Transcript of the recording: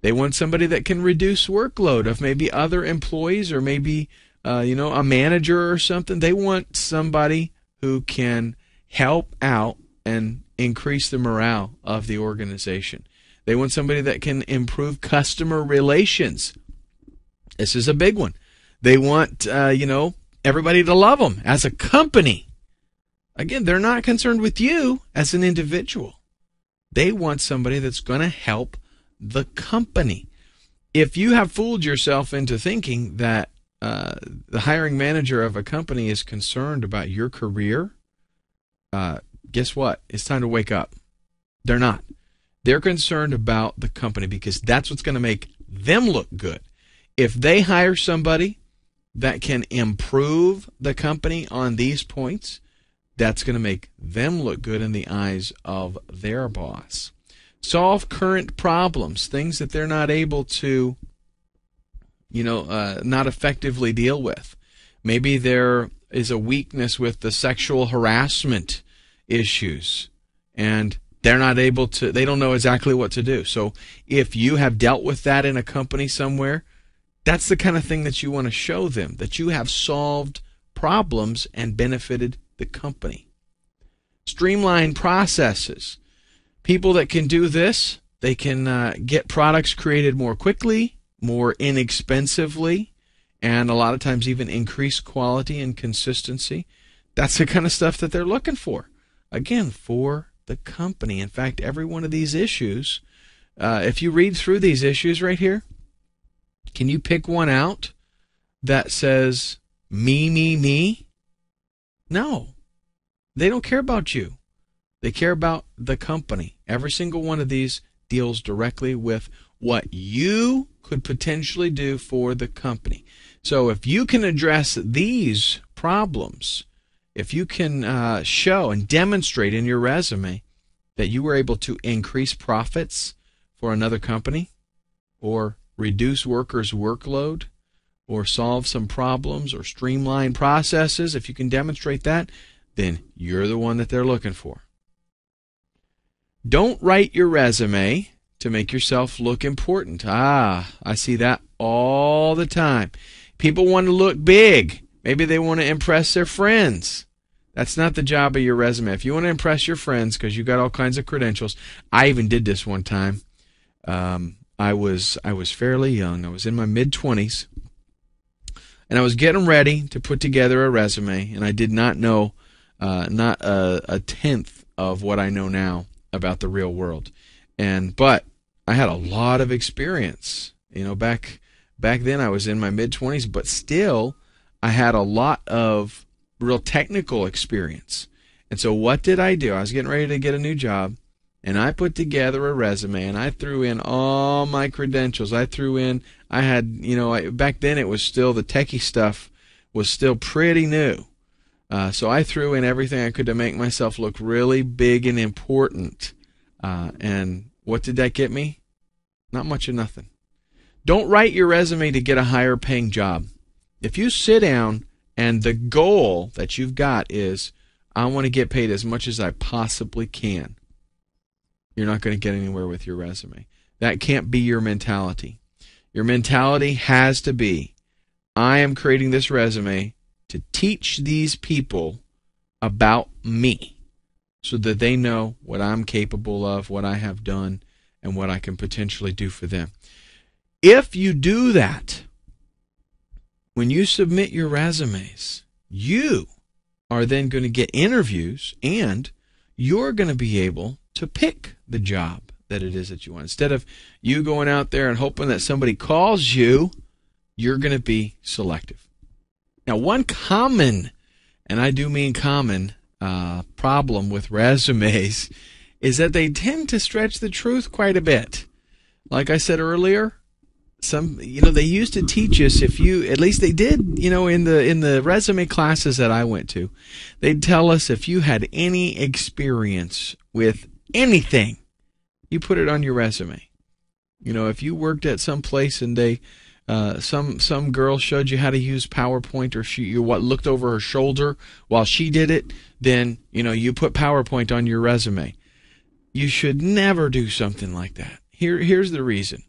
They want somebody that can reduce workload of maybe other employees or maybe a manager or something. They want somebody who can help out and increase the morale of the organization. They want somebody that can improve customer relations. This is a big one. They want, everybody to love them as a company. Again, they're not concerned with you as an individual. They want somebody that's going to help the company. If you have fooled yourself into thinking that the hiring manager of a company is concerned about your career, guess what? It's time to wake up. They're not. They're concerned about the company because that's what's going to make them look good. If they hire somebody that can improve the company on these points, that's going to make them look good in the eyes of their boss. Solve current problems, things that they're not able to, not effectively deal with. Maybe there is a weakness with the sexual harassment issues, and they're not able to, they don't know exactly what to do. So if you have dealt with that in a company somewhere, that's the kind of thing that you want to show them, that you have solved problems and benefited the company. Streamline processes. People that can do this, they can get products created more quickly, more inexpensively, and a lot of times even increase quality and consistency. That's the kind of stuff that they're looking for. Again, for the company. In fact, every one of these issues, if you read through these issues right here, can you pick one out that says me, me, me? No. They don't care about you. They care about the company. Every single one of these deals directly with what you could potentially do for the company. So if you can address these problems, if you can show and demonstrate in your resume that you were able to increase profits for another company, or reduce workers' workload, or solve some problems, or streamline processes, if you can demonstrate that, then you're the one that they're looking for. Don't write your resume to make yourself look important. I see that all the time. People want to look big. Maybe they want to impress their friends. That's not the job of your resume. If you want to impress your friends because you got all kinds of credentials, I even did this one time. I was fairly young. I was in my mid-20s, and I was getting ready to put together a resume, and I did not know not a tenth of what I know now about the real world. But I had a lot of experience. Back then I was in my mid-20s, but still I had a lot of real technical experience. And so what did I do? I was getting ready to get a new job, and I put together a resume, and I threw in all my credentials. I had, back then it was still, the techie stuff was still pretty new. So I threw in everything I could to make myself look really big and important. And what did that get me? Not much of nothing. Don't write your resume to get a higher paying job. If you sit down and the goal that you've got is, I want to get paid as much as I possibly can, you're not going to get anywhere with your resume. That can't be your mentality. Your mentality has to be, I am creating this resume to teach these people about me so that they know what I'm capable of, what I have done, and what I can potentially do for them. If you do that, when you submit your resumes, you are then going to get interviews, and you're going to be able to pick the job that it is that you want. Instead of you going out there and hoping that somebody calls you, you're going to be selective. Now, one common, and I do mean common, problem with resumes is that they tend to stretch the truth quite a bit. Like I said earlier, they used to teach us, at least they did, in the resume classes that I went to, they'd tell us if you had any experience with anything, you put it on your resume. If you worked at some place and they some girl showed you how to use PowerPoint, or you looked over her shoulder while she did it, then you put PowerPoint on your resume. You should never do something like that. Here's the reason.